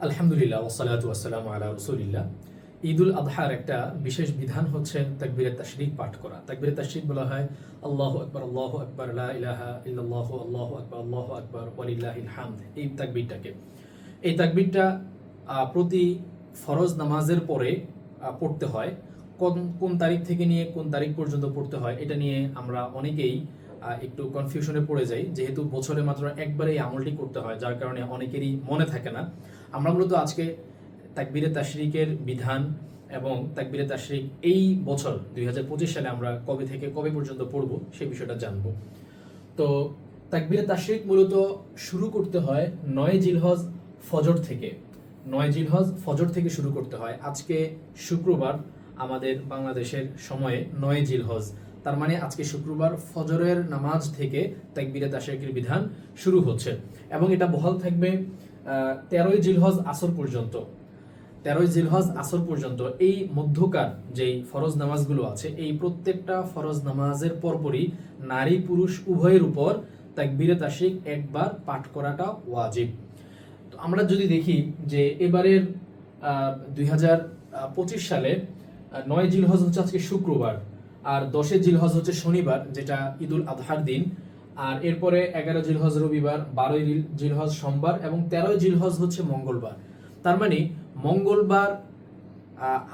আলহামদুলিল্লাহ ওয়াসসালাতু ওয়াসসালামু আলা রাসূলিল্লাহ। ঈদুল আযহার একটা বিশেষ বিধান হচ্ছে তাকবীরে তাশরিক পাঠ করা। তাকবীরে তাশরিক বলা হয় আল্লাহু আকবার, লা ইলাহা ইল্লাল্লাহু, আল্লাহু আকবার ওয়ালিল্লাহিল হামদ। এই তাকবীরটাকে, এই তাকবীরটা প্রতি ফরজ নামাজের পরে পড়তে হয়। কোন কোন তারিখ থেকে নিয়ে কোন তারিখ পর্যন্ত পড়তে হয় এটা নিয়ে আমরা অনেকেই একটু কনফিউশনে পড়ে যাই, যেহেতু বছরে মাত্র একবার এই আমলটি করতে হয়, যার কারণে অনেকেরই মনে থাকে না। আমরা মূলত আজকে তাকবীরে তাশরিকের বিধান এবং তাকবীরে তাশরিক এই বছর 2025 সালে আমরা কবে থেকে কবে পর্যন্ত পড়ব সেই বিষয়টা জানব। তো তাকবীরে তাশরিক মূলত শুরু করতে হয় 9 জিলহজ ফজর থেকে। 9 জিলহজ ফজর থেকে শুরু করতে হয়। আজকে শুক্রবার, আমাদের বাংলাদেশের সময়ে 9 জিলহজ, তার মানে আজকে শুক্রবার ফজরের নামাজ থেকে তাকবীরে তাশরিকের বিধান শুরু হচ্ছে এবং এটা বহাল থাকবে 13 জিলহজ আসর পর্যন্ত। 13 জিলহজ আসর পর্যন্ত এই মধ্যকার যেই ফরজ নামাজগুলো আছে, এই প্রত্যেকটা ফরজ নামাজের পরপরই নারী পুরুষ উভয়ের উপর তাকবীরে তাশরিক একবার পাঠ করাটা ওয়াজিব। তো আমরা যদি দেখি যে এবারের 2025 সালে 9 জিলহজ হচ্ছে আজকে শুক্রবার, আর 10 জিলহজ হচ্ছে শনিবার, যেটা ঈদুল আজহার দিন, আর এরপরে 11 জিলহজ রবিবার, 12 জিলহজ সোমবার এবং 13 জিলহজ হচ্ছে মঙ্গলবার। তার মানে মঙ্গলবার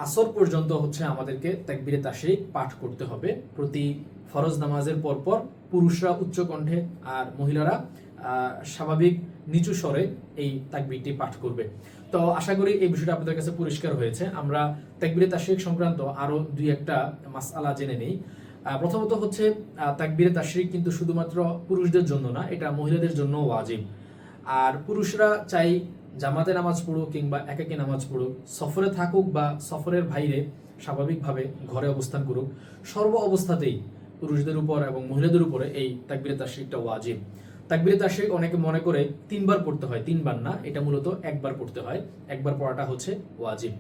আসর পর্যন্ত হচ্ছে আমাদেরকে তাকবীরে তাশরিক পাঠ করতে হবে। প্রতি ফরজ নামাজের পরপর পুরুষরা উচ্চ কণ্ঠে আর মহিলারা স্বাভাবিক নিচু স্বরে এই তাকবীরটি পাঠ করবে। তো আশা করি এই বিষয়টা আপনাদের কাছে পরিষ্কার হয়েছে। আমরা তাকবীরে তাশরিক সংক্রান্ত আরো দুই একটা মাসআলা জেনে নেই। প্রথমত হচ্ছে তাকবীরে তাশরিক কিন্তু শুধুমাত্র পুরুষদের জন্য না, এটা মহিলাদের জন্য ওয়াজিব। আর পুরুষরা চাই জামাতে নামাজ পড়ুক কিংবা একাকী নামাজ পড়ুক, সফরে থাকুক বা সফরের বাইরে স্বাভাবিকভাবে ঘরে অবস্থান করুক, সর্ব অবস্থাতেই পুরুষদের উপর এবং মহিলাদের উপরে এই তাকবীরে তাশরিকটা ওয়াজিব। তাকবীরে তাশরিক অনেকে মনে করে 3 বার পড়তে হয়, 3 বার না, এটা মূলত একবার পড়তে হয়। একবার পড়াটা হচ্ছে ওয়াজিব।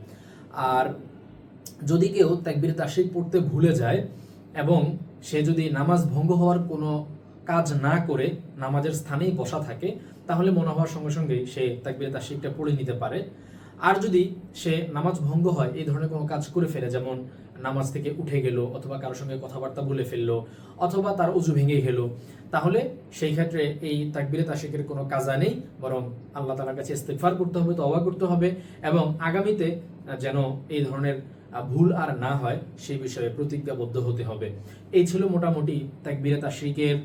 আর যদি কেউ তাকবীরে তাশরিক পড়তে ভুলে যায় এবং সে যদি নামাজ ভঙ্গ হওয়ার কোনো কাজ না করে নামাজের স্থানেই বসা থাকে, তাহলে মনে হওয়ার সঙ্গে সঙ্গেই সে তাকবীরে তাশরিকটা পড়ে নিতে পারে। আর যদি সে নামাজ ভঙ্গ হয় এই ধরনের কোনো কাজ করে ফেলে, যেমন নামাজ থেকে উঠে গেল অথবা কারোর সঙ্গে কথাবার্তা বলে ফেললো অথবা তার ওযু ভেঙে গেল, তাহলে সেই ক্ষেত্রে এই তাকবীরে তাশরিকের কোনো কাজা নেই, বরং আল্লাহ তাআলার কাছে ইস্তিগফার করতে হবে, তওবা করতে হবে এবং আগামীতে যেন এই ধরনের ভুল আর না হয় সেই বিষয়ে প্রতিজ্ঞাবদ্ধ হতে হবে। এই ছিল মোটামুটি তাকবীরে তাশরিকের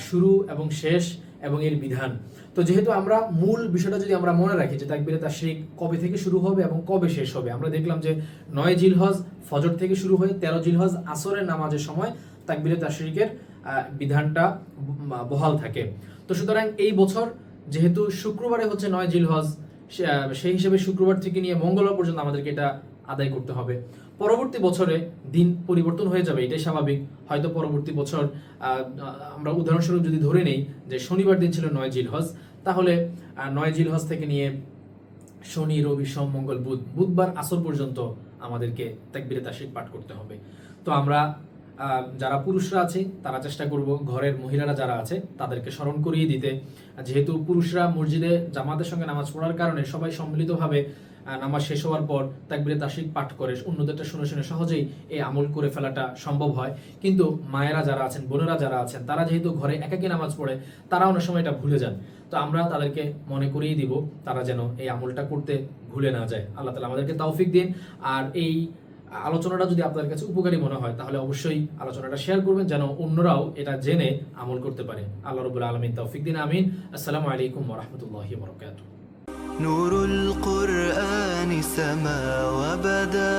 শুরু এবং শেষ এবং এর বিধান। তো যেহেতু আমরা মূল বিষয়টা যদি আমরা মনে রাখি যে তাকবীরে তাশরিক কবে থেকে শুরু হবে এবং কবে শেষ হবে, আমরা দেখলাম যে 9 জিলহজ ফজর থেকে শুরু হয়ে 13 জিলহজ আসরের নামাজের সময় তাকবীরে তাশরিকের বিধানটা বহাল থাকে। তো সুতরাং এই বছর যেহেতু শুক্রবারে হচ্ছে 9 জিলহজ, সেই হিসেবে শুক্রবার থেকে নিয়ে মঙ্গলবার পর্যন্ত আমাদেরকে এটা আদায় করতে হবে। পরবর্তী বছরে দিন পরিবর্তন হয়ে যাবে, এটাই স্বাভাবিক। হয়তো পরবর্তী বছর আমরা উদাহরণস্বরূপ যদি ধরে নেই যে শনিবার দিন ছিল 9 জিলহজ, তাহলে 9 জিলহজ থেকে নিয়ে শনি, রবি, সোম, মঙ্গল, বুধ, বুধবার আসর পর্যন্ত আমাদেরকে তাকবীরে তাশরিক পাঠ করতে হবে। তো আমরা যারা পুরুষরা আছে তারা চেষ্টা করব ঘরের মহিলারা যারা আছে তাদেরকে স্মরণ করিয়ে দিতে। যেহেতু পুরুষরা মসজিদে জামাতের সঙ্গে নামাজ পড়ার কারণে সবাই সম্মিলিতভাবে নামাজ শেষ হওয়ার পর তাকবীরে তাশরিক পাঠ করে অন্যদেরটা শুনে শুনে সহজেই এই আমল করে ফেলাটা সম্ভব হয়। কিন্তু মায়েরা যারা আছেন, বোনেরা যারা আছেন, তারা যেহেতু ঘরে একাকী নামাজ পড়ে, তারা অনেক সময় এটা ভুলে যান। তো আমরা তাদেরকে মনে করিয়ে দিব তারা যেন এই আমলটা করতে ভুলে না যায়। আল্লাহ তাআলা আমাদেরকে তৌফিক দিন। আর এই আলোচনাটা যদি আপনাদের কাছে উপকারী মনে হয় তাহলে অবশ্যই আলোচনাটা শেয়ার করবেন, যেন অন্যরাও এটা জেনে আমল করতে পারে। আল্লাহ রাব্বুল আলামিন তৌফিক দিন, আমিন। আসসালামু আলাইকুম ওয়া রাহমাতুল্লাহি ওয়া বারাকাতুহু। نور القرآن سما وبدا